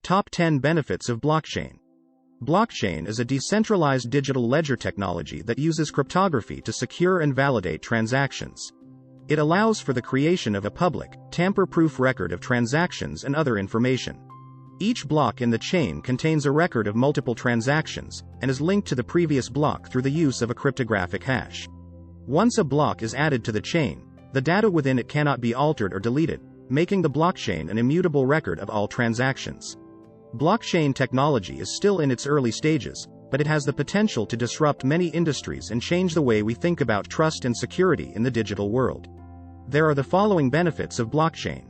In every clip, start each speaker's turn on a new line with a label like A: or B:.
A: Top 10 Benefits of Blockchain. Blockchain is a decentralized digital ledger technology that uses cryptography to secure and validate transactions. It allows for the creation of a public, tamper-proof record of transactions and other information. Each block in the chain contains a record of multiple transactions, and is linked to the previous block through the use of a cryptographic hash. Once a block is added to the chain, the data within it cannot be altered or deleted, making the blockchain an immutable record of all transactions. Blockchain technology is still in its early stages, but it has the potential to disrupt many industries and change the way we think about trust and security in the digital world. There are the following benefits of blockchain.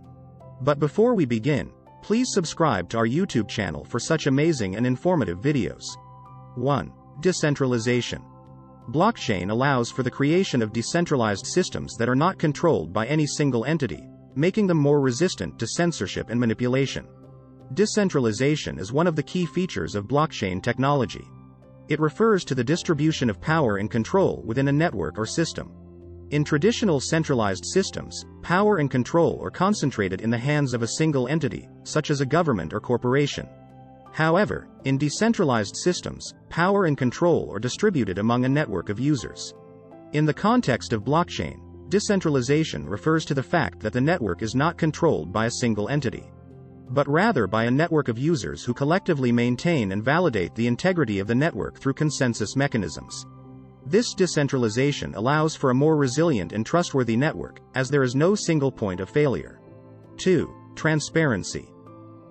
A: But before we begin, please subscribe to our YouTube channel for such amazing and informative videos. 1. Decentralization. Blockchain allows for the creation of decentralized systems that are not controlled by any single entity, making them more resistant to censorship and manipulation. Decentralization is one of the key features of blockchain technology. It refers to the distribution of power and control within a network or system. In traditional centralized systems, power and control are concentrated in the hands of a single entity, such as a government or corporation. However, in decentralized systems, power and control are distributed among a network of users. In the context of blockchain, decentralization refers to the fact that the network is not controlled by a single entity, but rather by a network of users who collectively maintain and validate the integrity of the network through consensus mechanisms. This decentralization allows for a more resilient and trustworthy network, as there is no single point of failure. 2. Transparency.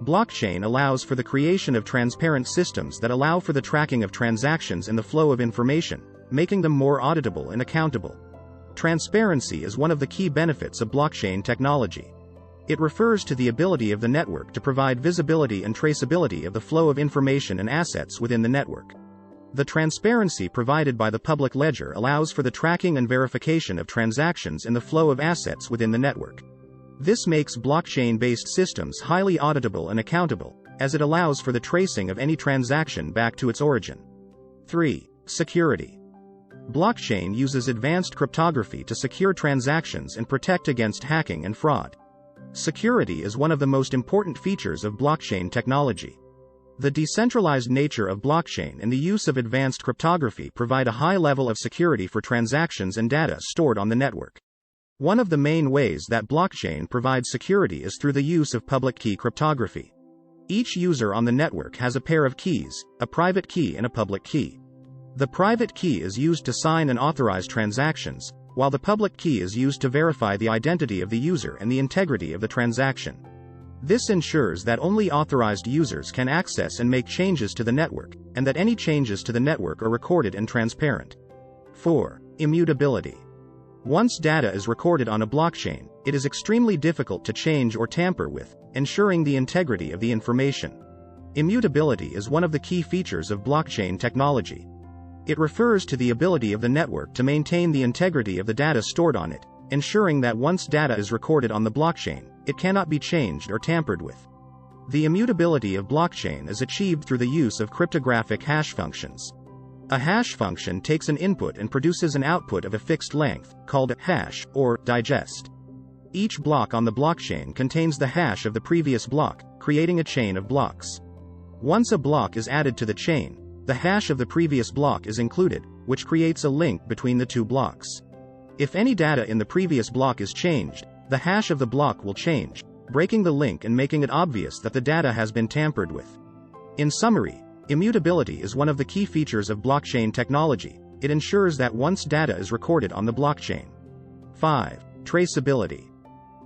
A: Blockchain allows for the creation of transparent systems that allow for the tracking of transactions and the flow of information, making them more auditable and accountable. Transparency is one of the key benefits of blockchain technology. It refers to the ability of the network to provide visibility and traceability of the flow of information and assets within the network. The transparency provided by the public ledger allows for the tracking and verification of transactions and the flow of assets within the network. This makes blockchain-based systems highly auditable and accountable, as it allows for the tracing of any transaction back to its origin. 3. Security. Blockchain uses advanced cryptography to secure transactions and protect against hacking and fraud. Security is one of the most important features of blockchain technology. The decentralized nature of blockchain and the use of advanced cryptography provide a high level of security for transactions and data stored on the network. One of the main ways that blockchain provides security is through the use of public key cryptography. Each user on the network has a pair of keys, a private key and a public key. The private key is used to sign and authorize transactions, while the public key is used to verify the identity of the user and the integrity of the transaction. This ensures that only authorized users can access and make changes to the network, and that any changes to the network are recorded and transparent. 4. Immutability. Once data is recorded on a blockchain, it is extremely difficult to change or tamper with, ensuring the integrity of the information. Immutability is one of the key features of blockchain technology. It refers to the ability of the network to maintain the integrity of the data stored on it, ensuring that once data is recorded on the blockchain, it cannot be changed or tampered with. The immutability of blockchain is achieved through the use of cryptographic hash functions. A hash function takes an input and produces an output of a fixed length, called a hash, or digest. Each block on the blockchain contains the hash of the previous block, creating a chain of blocks. Once a block is added to the chain, the hash of the previous block is included, which creates a link between the two blocks. If any data in the previous block is changed, the hash of the block will change, breaking the link and making it obvious that the data has been tampered with. In summary, immutability is one of the key features of blockchain technology. It ensures that once data is recorded on the blockchain. 5. Traceability.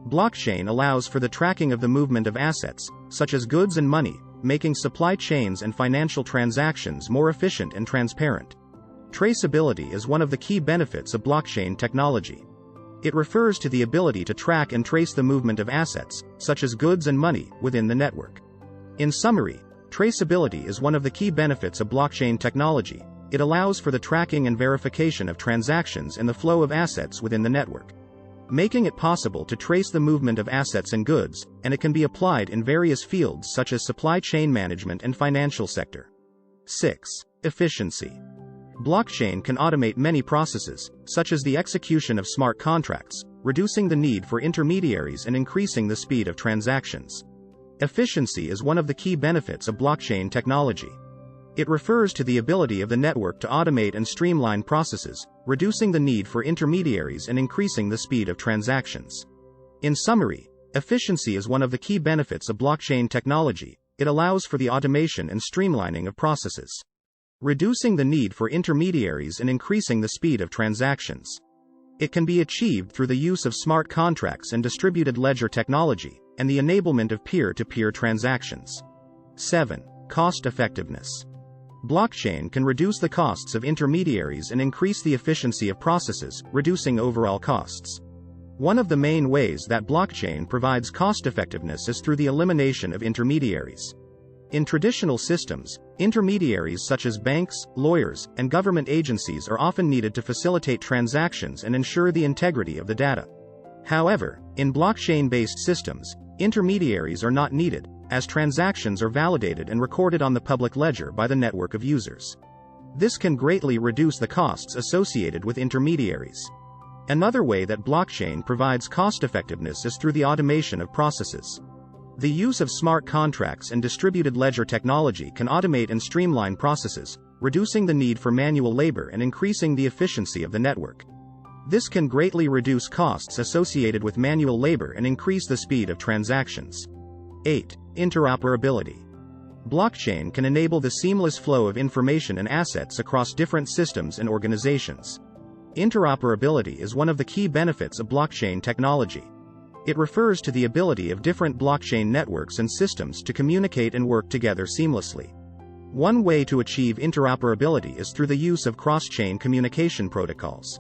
A: Blockchain allows for the tracking of the movement of assets, such as goods and money, making supply chains and financial transactions more efficient and transparent. Traceability is one of the key benefits of blockchain technology. It refers to the ability to track and trace the movement of assets, such as goods and money, within the network. In summary, traceability is one of the key benefits of blockchain technology. It allows for the tracking and verification of transactions and the flow of assets within the network, making it possible to trace the movement of assets and goods, and it can be applied in various fields such as supply chain management and financial sector. 6. Efficiency. Blockchain can automate many processes, such as the execution of smart contracts, reducing the need for intermediaries and increasing the speed of transactions. Efficiency is one of the key benefits of blockchain technology. It refers to the ability of the network to automate and streamline processes, reducing the need for intermediaries and increasing the speed of transactions. In summary, efficiency is one of the key benefits of blockchain technology. It allows for the automation and streamlining of processes, reducing the need for intermediaries and increasing the speed of transactions. It can be achieved through the use of smart contracts and distributed ledger technology, and the enablement of peer-to-peer transactions. 7. Cost effectiveness. Blockchain can reduce the costs of intermediaries and increase the efficiency of processes, reducing overall costs. One of the main ways that blockchain provides cost effectiveness is through the elimination of intermediaries. In traditional systems, intermediaries such as banks, lawyers, and government agencies are often needed to facilitate transactions and ensure the integrity of the data. However, in blockchain-based systems, intermediaries are not needed, as transactions are validated and recorded on the public ledger by the network of users. This can greatly reduce the costs associated with intermediaries. Another way that blockchain provides cost-effectiveness is through the automation of processes. The use of smart contracts and distributed ledger technology can automate and streamline processes, reducing the need for manual labor and increasing the efficiency of the network. This can greatly reduce costs associated with manual labor and increase the speed of transactions. 8. Interoperability. Blockchain can enable the seamless flow of information and assets across different systems and organizations. Interoperability is one of the key benefits of blockchain technology. It refers to the ability of different blockchain networks and systems to communicate and work together seamlessly. One way to achieve interoperability is through the use of cross-chain communication protocols,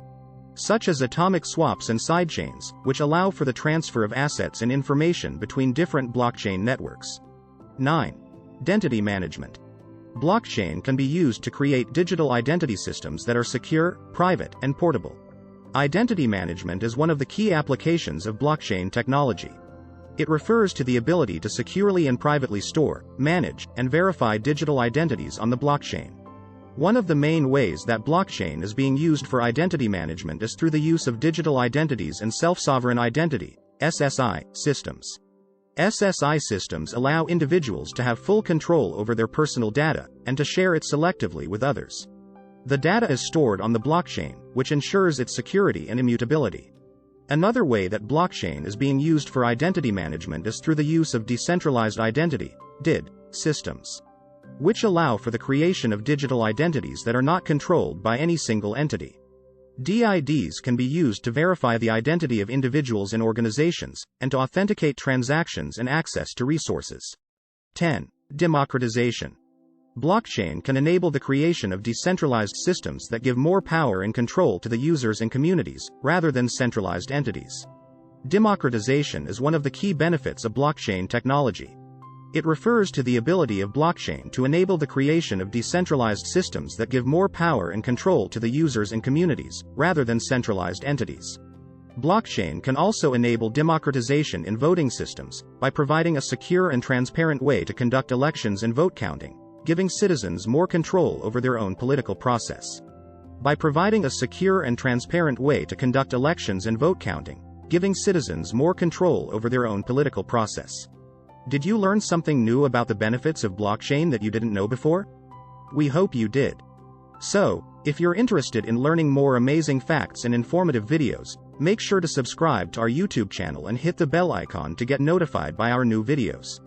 A: such as atomic swaps and sidechains, which allow for the transfer of assets and information between different blockchain networks. 9. Identity management. Blockchain can be used to create digital identity systems that are secure, private, and portable. Identity management is one of the key applications of blockchain technology. It refers to the ability to securely and privately store, manage, and verify digital identities on the blockchain. One of the main ways that blockchain is being used for identity management is through the use of digital identities and self-sovereign identity (SSI) systems. SSI systems allow individuals to have full control over their personal data, and to share it selectively with others. The data is stored on the blockchain, which ensures its security and immutability. Another way that blockchain is being used for identity management is through the use of decentralized identity (DID) systems, which allow for the creation of digital identities that are not controlled by any single entity. DIDs can be used to verify the identity of individuals and organizations, and to authenticate transactions and access to resources. 10. Democratization. Blockchain can enable the creation of decentralized systems that give more power and control to the users and communities, rather than centralized entities. Democratization is one of the key benefits of blockchain technology. It refers to the ability of blockchain to enable the creation of decentralized systems that give more power and control to the users and communities, rather than centralized entities. Blockchain can also enable democratization in voting systems, by providing a secure and transparent way to conduct elections and vote counting, giving citizens more control over their own political process. By providing a secure and transparent way to conduct elections and vote counting, giving citizens more control over their own political process. Did you learn something new about the benefits of blockchain that you didn't know before? We hope you did. So, if you're interested in learning more amazing facts and informative videos, make sure to subscribe to our YouTube channel and hit the bell icon to get notified by our new videos.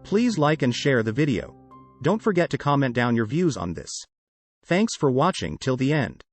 A: Please like and share the video. Don't forget to comment down your views on this. Thanks for watching till the end.